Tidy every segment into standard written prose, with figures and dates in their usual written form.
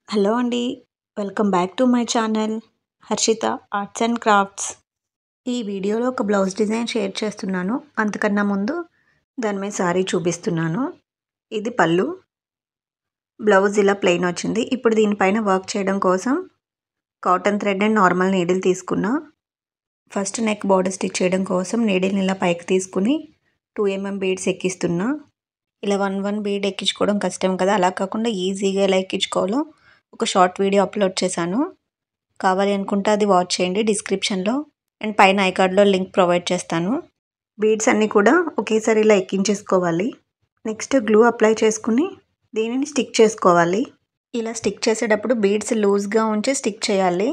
Hello అండి. Welcome back to my channel Harshitha arts and crafts. ఈ వీడియోలో ఒక బ్లౌజ్ డిజైన్ షేర్ చేస్తున్నాను. అంతకన్నా ముందు దాని మీద శారీ చూపిస్తున్నాను. ఇది పళ్ళు. బ్లౌజ్ ఇలా ప్లెయిన్ వచ్చింది. ఇప్పుడు దీనిపైన వర్క్ చేయడం కోసం cotton thread and normal needle తీసుకున్నా. ఫస్ట్ నెక్ బోర్డర్ స్టిచ్ చేయడం కోసం నీడిల్ని ఇలా పైకి తీసుకుని 2 mm బీడ్స్ ఎక్కిస్తున్నా. ఇలా 1 బీడ్ ఎక్కించుకోవడం కష్టం కదా, అలా కాకుండా ఈజీగా ఎలా ఎక్కించుకోవాలో ఒక షార్ట్ వీడియో అప్లోడ్ చేశాను. కావాలి అనుకుంటే అది వాచ్ చేయండి డిస్క్రిప్షన్లో అండ్ పైన ఐకార్డ్లో లింక్ ప్రొవైడ్ చేస్తాను. బీడ్స్ అన్నీ కూడా ఒకేసారి ఇలా ఎక్కించేసుకోవాలి. నెక్స్ట్ గ్లూ అప్లై చేసుకుని దీనిని స్టిక్ చేసుకోవాలి. ఇలా స్టిక్ చేసేటప్పుడు బీడ్స్ లూజ్గా ఉంచి స్టిక్ చేయాలి.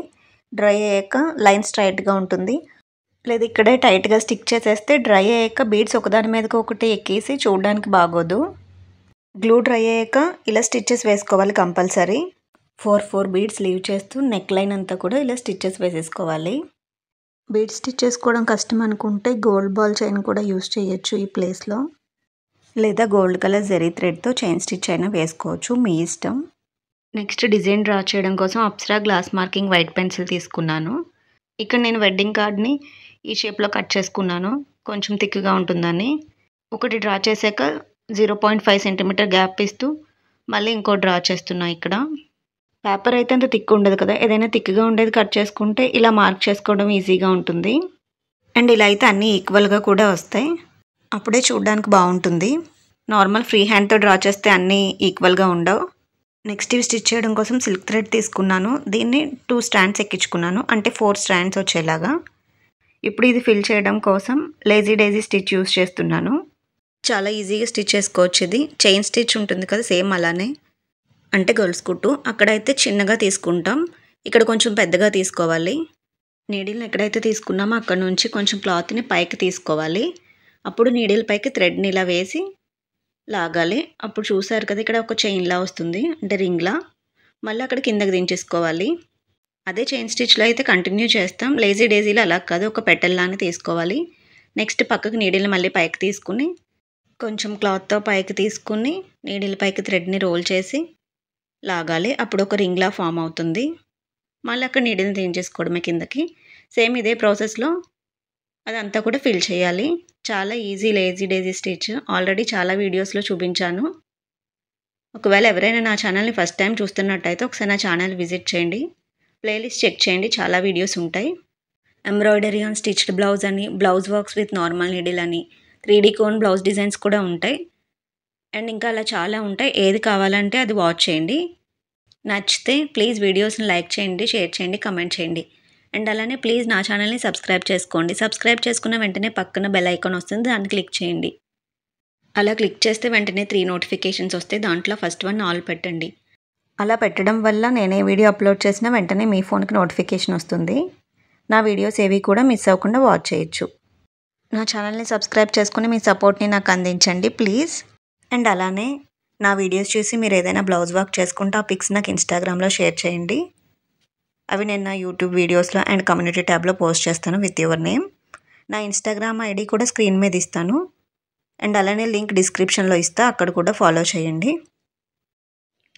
డ్రై అయ్యాక లైన్ స్ట్రైట్గా ఉంటుంది. లేదు ఇక్కడే టైట్గా స్టిక్ చేసేస్తే డ్రై అయ్యాక బీడ్స్ ఒకదాని మీదకి ఒకటి ఎక్కేసి చూడడానికి బాగోదు. గ్లూ డ్రై అయ్యాక ఇలా స్టిచ్చెస్ వేసుకోవాలి కంపల్సరీ. 4 బీడ్స్ లీవ్ చేస్తూ నెక్ లైన్ అంతా కూడా ఇలా స్టిచ్చెస్ వేసేసుకోవాలి. బీడ్స్ స్టిచ్ చేసుకోవడం కష్టం అనుకుంటే గోల్డ్ బాల్ చైన్ కూడా యూస్ చేయొచ్చు ఈ ప్లేస్లో, లేదా గోల్డ్ కలర్ జరీ థ్రెడ్తో చైన్ స్టిచ్ అయినా వేసుకోవచ్చు, మీ ఇష్టం. నెక్స్ట్ డిజైన్ డ్రా చేయడం కోసం Apsara glass marking white pencil తీసుకున్నాను. ఇక్కడ నేను వెడ్డింగ్ కార్డ్ని ఈ షేప్లో కట్ చేసుకున్నాను, కొంచెం థిక్గా ఉంటుందని. ఒకటి డ్రా చేశాక 0.5 సెంటీమీటర్ గ్యాప్ ఇస్తూ మళ్ళీ ఇంకో డ్రా చేస్తున్నా. ఇక్కడ పేపర్ అయితే అంత థిక్ ఉండదు కదా, ఏదైనా థిక్గా ఉండేది కట్ చేసుకుంటే ఇలా మార్క్ చేసుకోవడం ఈజీగా ఉంటుంది. అండ్ ఇలా అయితే అన్నీ ఈక్వల్గా కూడా వస్తాయి, అప్పుడే చూడడానికి బాగుంటుంది. నార్మల్ ఫ్రీ హ్యాండ్తో డ్రా చేస్తే అన్నీ ఈక్వల్గా ఉండవు. నెక్స్ట్ ఇవి స్టిచ్ చేయడం కోసం సిల్క్ థ్రెడ్ తీసుకున్నాను. దీన్ని 2 స్ట్రాండ్స్ ఎక్కించుకున్నాను, అంటే 4 స్ట్రాండ్స్ వచ్చేలాగా. ఇప్పుడు ఇది ఫిల్ చేయడం కోసం లేజీ డేజీ స్టిచ్ యూస్ చేస్తున్నాను. చాలా ఈజీగా స్టిచ్ చేసుకోవచ్చు. ఇది చైన్ స్టిచ్ ఉంటుంది కదా, సేమ్ అలానే, అంటే గొలుసు కుట్టు. అక్కడైతే చిన్నగా తీసుకుంటాం, ఇక్కడ కొంచెం పెద్దగా తీసుకోవాలి. నీడిల్ని ఎక్కడైతే తీసుకున్నామో అక్కడ నుంచి కొంచెం క్లాత్ని పైకి తీసుకోవాలి. అప్పుడు నీడిల్ పైకి థ్రెడ్ని ఇలా వేసి లాగాలి. అప్పుడు చూసారు కదా ఇక్కడ ఒక చైన్లా వస్తుంది, అంటే రింగ్లా. మళ్ళీ అక్కడ కిందకి దించేసుకోవాలి. అదే చైన్ స్టిచ్లో అయితే కంటిన్యూ చేస్తాం, లేజీ డేజీలో అలా కాదు, ఒక పెటల్లానే తీసుకోవాలి. నెక్స్ట్ పక్కకి నీడిల్ని మళ్ళీ పైకి తీసుకుని కొంచెం క్లాత్తో పైకి తీసుకుని నీడిల్ పైకి థ్రెడ్ని రోల్ చేసి లాగాలి. అప్పుడు ఒక రింగ్లా ఫామ్ అవుతుంది. మళ్ళీ అక్కడ నీడిల్ని దించేసుకోవడమే కిందకి. సేమ్ ఇదే ప్రాసెస్లో అదంతా కూడా ఫిల్ చేయాలి. చాలా ఈజీ లేజీ డేజీ స్టిచ్, ఆల్రెడీ చాలా వీడియోస్లో చూపించాను. ఒకవేళ ఎవరైనా నా ఛానల్ని ఫస్ట్ టైం చూస్తున్నట్టయితే ఒకసారి నా ఛానల్ విజిట్ చేయండి, ప్లేలిస్ట్ చెక్ చేయండి, చాలా వీడియోస్ ఉంటాయి. ఎంబ్రాయిడరీ ఆన్ స్టిచ్డ్ బ్లౌజ్ అని, blouse works with normal needle అని, 3D కోన్ బ్లౌజ్ డిజైన్స్ కూడా ఉంటాయి. అండ్ ఇంకా అలా చాలా ఉంటాయి. ఏది కావాలంటే అది వాచ్ చేయండి. నచ్చితే ప్లీజ్ వీడియోస్ని లైక్ చేయండి, షేర్ చేయండి, కమెంట్ చేయండి. అండ్ అలానే ప్లీజ్ నా ఛానల్ని సబ్స్క్రైబ్ చేసుకోండి. సబ్స్క్రైబ్ చేసుకున్న వెంటనే పక్కన బెల్ ఐకాన్ వస్తుంది, దాన్ని క్లిక్ చేయండి. అలా క్లిక్ చేస్తే వెంటనే 3 నోటిఫికేషన్స్ వస్తాయి. దాంట్లో ఫస్ట్ వన్ ఆల్ పెట్టండి. అలా పెట్టడం వల్ల నేను ఏ వీడియో అప్లోడ్ చేసినా వెంటనే మీ ఫోన్కి నోటిఫికేషన్ వస్తుంది. నా వీడియోస్ ఏవి కూడా మిస్ అవ్వకుండా వాచ్ చేయొచ్చు. నా ఛానల్ని సబ్స్క్రైబ్ చేసుకుని మీ సపోర్ట్ని నాకు అందించండి ప్లీజ్. అండ్ అలానే నా వీడియోస్ చూసి మీరు ఏదైనా బ్లౌజ్ వర్క్ చేసుకుంటే ఆ పిక్స్ నాకు ఇన్స్టాగ్రామ్లో షేర్ చేయండి. అవి నేను నా యూట్యూబ్ వీడియోస్లో అండ్ కమ్యూనిటీ ట్యాబ్లో పోస్ట్ చేస్తాను విత్ యువర్ నేమ్. నా ఇన్స్టాగ్రామ్ ఐడి కూడా స్క్రీన్ మీద ఇస్తాను. అండ్ అలానే లింక్ డిస్క్రిప్షన్లో ఇస్తా, అక్కడ కూడా ఫాలో చేయండి.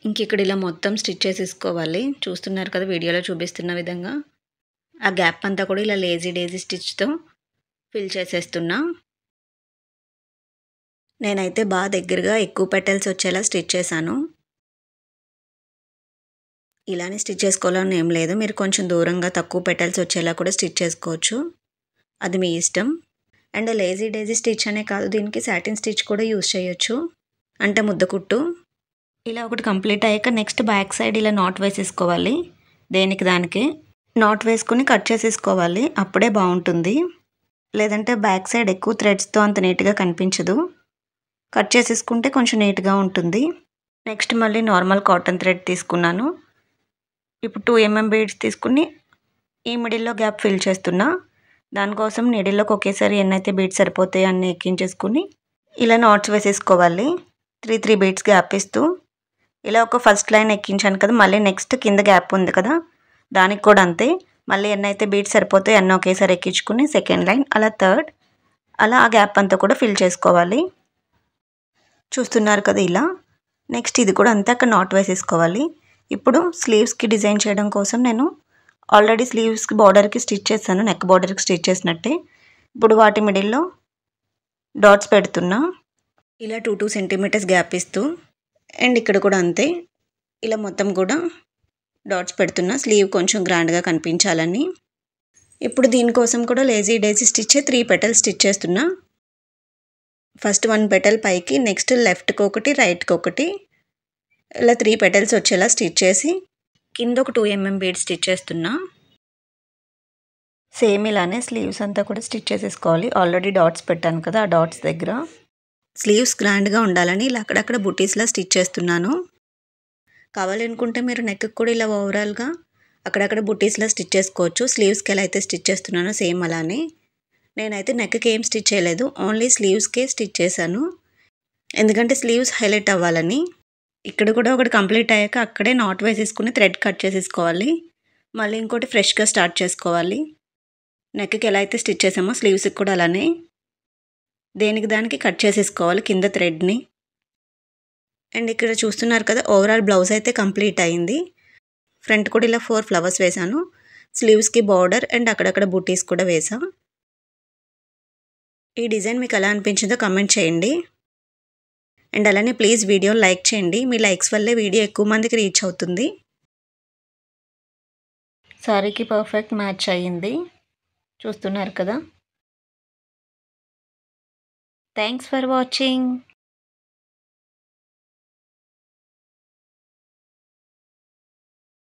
ఇంక ఇక్కడ ఇలా మొత్తం స్టిచ్ చేసేసుకోవాలి. చూస్తున్నారు కదా వీడియోలో చూపిస్తున్న విధంగా. ఆ గ్యాప్ అంతా కూడా ఇలా లేజీ డేజీ స్టిచ్తో ఫిల్ చేసేస్తున్నా. నేనైతే బాగా దగ్గరగా ఎక్కువ పెటల్స్ వచ్చేలా స్టిచ్ చేశాను. ఇలానే స్టిచ్ చేసుకోవాలని ఏం లేదు, మీరు కొంచెం దూరంగా తక్కువ పెటల్స్ వచ్చేలా కూడా స్టిచ్ చేసుకోవచ్చు, అది మీ ఇష్టం. అండ్ లేజీ డేజీ స్టిచ్ అనే కాదు, దీనికి సాటిన్ స్టిచ్ కూడా యూస్ చేయొచ్చు, అంటే ముద్ద కుట్టు. ఇలా ఒకటి కంప్లీట్ అయ్యాక నెక్స్ట్ బ్యాక్ సైడ్ ఇలా నాట్ వేసేసుకోవాలి. దేనికి దానికి నాట్ వేసుకుని కట్ చేసేసుకోవాలి, అప్పుడే బాగుంటుంది. లేదంటే బ్యాక్ సైడ్ ఎక్కువ థ్రెడ్స్తో అంత నీట్గా కనిపించదు. కట్ చేసేసుకుంటే కొంచెం నీట్గా ఉంటుంది. నెక్స్ట్ మళ్ళీ నార్మల్ కాటన్ థ్రెడ్ తీసుకున్నాను. ఇప్పుడు 2 mm బీడ్స్ తీసుకుని ఈ మిడిల్లో గ్యాప్ ఫిల్ చేస్తున్నా. దానికోసం నీడిల్లోకి ఒకేసారి ఎన్నైతే బీడ్స్ సరిపోతాయి అన్నీ ఎక్కించేసుకుని ఇలా నాట్స్ వేసేసుకోవాలి. 3 బీడ్స్ గ్యాప్ ఇస్తూ ఇలా ఒక ఫస్ట్ లైన్ ఎక్కించాను కదా, మళ్ళీ నెక్స్ట్ కింద గ్యాప్ ఉంది కదా, దానికి కూడా అంతే. మళ్ళీ ఎన్నైతే బీడ్స్ సరిపోతాయి అన్నీ ఒకేసారి ఎక్కించుకుని సెకండ్ లైన్, అలా థర్డ్, అలా ఆ గ్యాప్ అంతా కూడా ఫిల్ చేసుకోవాలి. చూస్తున్నారు కదా ఇలా. నెక్స్ట్ ఇది కూడా అంతే, అక్కడ నాట్ వేసేసుకోవాలి. ఇప్పుడు స్లీవ్స్కి డిజైన్ చేయడం కోసం నేను ఆల్రెడీ స్లీవ్స్కి బార్డర్కి స్టిచ్ చేశాను, నెక్ బార్డర్కి స్టిచ్ చేసినట్టే. ఇప్పుడు వాటి మిడిల్లో డాట్స్ పెడుతున్నా, ఇలా 2 సెంటీమీటర్స్ గ్యాప్ ఇస్తూ. అండ్ ఇక్కడ కూడా అంతే, ఇలా మొత్తం కూడా డాట్స్ పెడుతున్నా, స్లీవ్ కొంచెం గ్రాండ్గా కనిపించాలని. ఇప్పుడు దీనికోసం కూడా లేజీ డేజీ స్టిచ్ 3 పెటల్స్ స్టిచ్ చేస్తున్నా. ఫస్ట్ 1 పెటల్ పైకి, నెక్స్ట్ లెఫ్ట్కి ఒకటి, రైట్కి ఒకటి, ఇలా 3 పెటల్స్ వచ్చేలా స్టిచ్ చేసి కింద ఒక 2 mm బీడ్ స్టిచ్ చేస్తున్నా. సేమ్ ఇలానే స్లీవ్స్ అంతా కూడా స్టిచ్ చేసేసుకోవాలి. ఆల్రెడీ డాట్స్ పెట్టాను కదా, ఆ డాట్స్ దగ్గర స్లీవ్స్ గ్రాండ్గా ఉండాలని ఇలా అక్కడక్కడ బుటీస్లా స్టిచ్ చేస్తున్నాను. కావాలనుకుంటే మీరు నెక్కి కూడా ఇలా ఓవరాల్గా అక్కడక్కడ బుటీస్లా స్టిచ్ చేసుకోవచ్చు. స్లీవ్స్కి ఎలా అయితే స్టిచ్ చేస్తున్నానో సేమ్ అలానే. నేనైతే నెక్కి ఏం స్టిచ్ చేయలేదు, ఓన్లీ స్లీవ్స్కే స్టిచ్ చేశాను, ఎందుకంటే స్లీవ్స్ హైలైట్ అవ్వాలని. ఇక్కడ కూడా ఒకటి కంప్లీట్ అయ్యాక అక్కడే నాట్ వేసేసుకుని థ్రెడ్ కట్ చేసేసుకోవాలి. మళ్ళీ ఇంకోటి ఫ్రెష్గా స్టార్ట్ చేసుకోవాలి. నెక్కి ఎలా అయితే స్టిచ్ చేసామో స్లీవ్స్కి కూడా అలానే దేనికి దానికి కట్ చేసేసుకోవాలి కింద థ్రెడ్ని. అండ్ ఇక్కడ చూస్తున్నారు కదా, ఓవరాల్ బ్లౌజ్ అయితే కంప్లీట్ అయింది. ఫ్రంట్ కూడా ఇలా 4 ఫ్లవర్స్ వేసాను. స్లీవ్స్కి బార్డర్ అండ్ అక్కడక్కడ బూటీస్ కూడా వేసా. ఈ డిజైన్ మీకు ఎలా అనిపించిందో కమెంట్ చేయండి. అండ్ అలానే ప్లీజ్ వీడియో లైక్ చేయండి, మీ లైక్స్ వల్లే వీడియో ఎక్కువ మందికి రీచ్ అవుతుంది. సారీకి పర్ఫెక్ట్ మ్యాచ్ అయ్యింది, చూస్తున్నారు కదా. Thanks for watching.